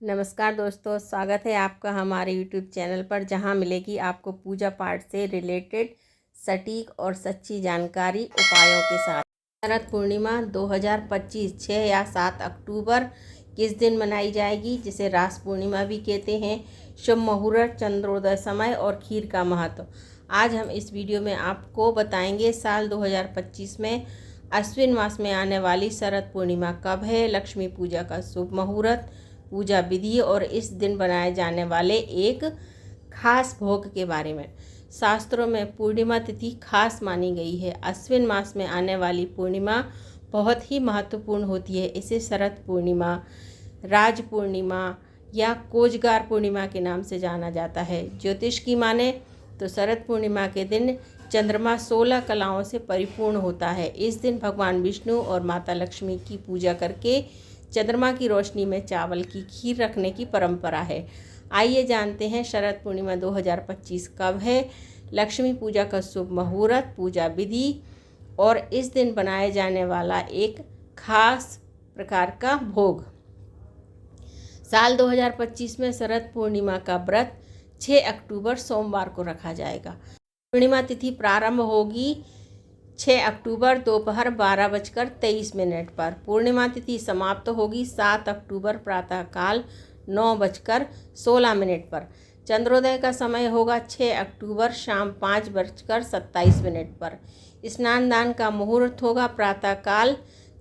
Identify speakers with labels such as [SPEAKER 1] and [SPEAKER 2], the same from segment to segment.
[SPEAKER 1] नमस्कार दोस्तों, स्वागत है आपका हमारे YouTube चैनल पर, जहां मिलेगी आपको पूजा पाठ से रिलेटेड सटीक और सच्ची जानकारी उपायों के साथ। शरद पूर्णिमा 2025 6 या 7 अक्टूबर किस दिन मनाई जाएगी, जिसे रास पूर्णिमा भी कहते हैं। शुभ मुहूर्त, चंद्रोदय समय और खीर का महत्व आज हम इस वीडियो में आपको बताएंगे। साल 2025 में अश्विन मास में आने वाली शरद पूर्णिमा कब है, लक्ष्मी पूजा का शुभ मुहूर्त, पूजा विधि और इस दिन बनाए जाने वाले एक खास भोग के बारे में। शास्त्रों में पूर्णिमा तिथि खास मानी गई है। अश्विन मास में आने वाली पूर्णिमा बहुत ही महत्वपूर्ण होती है। इसे शरद पूर्णिमा, राज पूर्णिमा या कोजगार पूर्णिमा के नाम से जाना जाता है। ज्योतिष की माने तो शरद पूर्णिमा के दिन चंद्रमा 16 कलाओं से परिपूर्ण होता है। इस दिन भगवान विष्णु और माता लक्ष्मी की पूजा करके चंद्रमा की रोशनी में चावल की खीर रखने की परंपरा है। आइए जानते हैं शरद पूर्णिमा 2025 कब है, लक्ष्मी पूजा का शुभ मुहूर्त, पूजा विधि और इस दिन बनाए जाने वाला एक खास प्रकार का भोग। साल 2025 में शरद पूर्णिमा का व्रत 6 अक्टूबर सोमवार को रखा जाएगा। पूर्णिमा तिथि प्रारंभ होगी 6 अक्टूबर दोपहर 12:23 पर। पूर्णिमा तिथि समाप्त होगी 7 अक्टूबर प्रातःकाल 9:16 पर। चंद्रोदय का समय होगा 6 अक्टूबर शाम 5:27 पर। स्नान दान का मुहूर्त होगा प्रातःकाल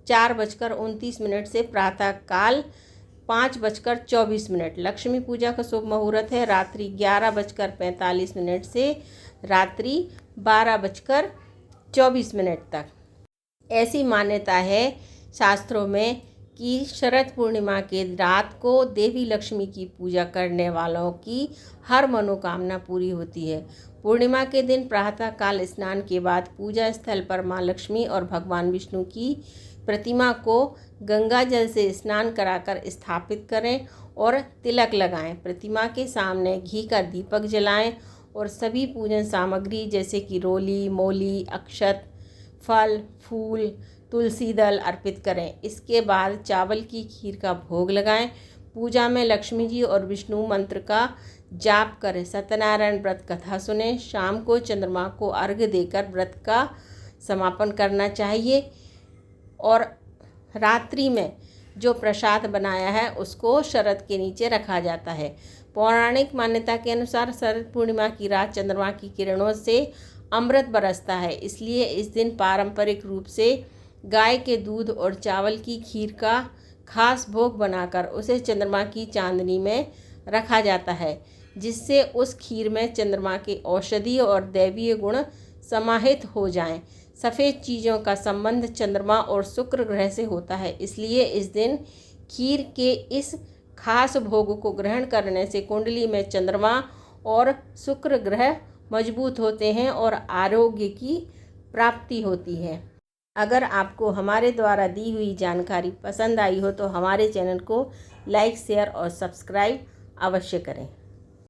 [SPEAKER 1] 4:29 से प्रातःकाल 5:24। लक्ष्मी पूजा का शुभ मुहूर्त है रात्रि 11:45 से रात्रि 12:24 तक। ऐसी मान्यता है शास्त्रों में कि शरद पूर्णिमा के रात को देवी लक्ष्मी की पूजा करने वालों की हर मनोकामना पूरी होती है। पूर्णिमा के दिन प्रातःकाल स्नान के बाद पूजा स्थल पर माँ लक्ष्मी और भगवान विष्णु की प्रतिमा को गंगा जल से स्नान कराकर स्थापित करें और तिलक लगाएं। प्रतिमा के सामने घी का दीपक जलाएं और सभी पूजन सामग्री जैसे कि रोली, मोली, अक्षत, फल, फूल, तुलसी दल अर्पित करें। इसके बाद चावल की खीर का भोग लगाएं। पूजा में लक्ष्मी जी और विष्णु मंत्र का जाप करें। सत्यनारायण व्रत कथा सुनें। शाम को चंद्रमा को अर्घ्य देकर व्रत का समापन करना चाहिए और रात्रि में जो प्रसाद बनाया है उसको शरद के नीचे रखा जाता है। पौराणिक मान्यता के अनुसार शरद पूर्णिमा की रात चंद्रमा की किरणों से अमृत बरसता है, इसलिए इस दिन पारंपरिक रूप से गाय के दूध और चावल की खीर का खास भोग बनाकर उसे चंद्रमा की चांदनी में रखा जाता है, जिससे उस खीर में चंद्रमा के औषधीय और दैवीय गुण समाहित हो जाएं। सफ़ेद चीज़ों का संबंध चंद्रमा और शुक्र ग्रह से होता है, इसलिए इस दिन खीर के इस खास भोग को ग्रहण करने से कुंडली में चंद्रमा और शुक्र ग्रह मजबूत होते हैं और आरोग्य की प्राप्ति होती है। अगर आपको हमारे द्वारा दी हुई जानकारी पसंद आई हो तो हमारे चैनल को लाइक, शेयर और सब्सक्राइब अवश्य करें।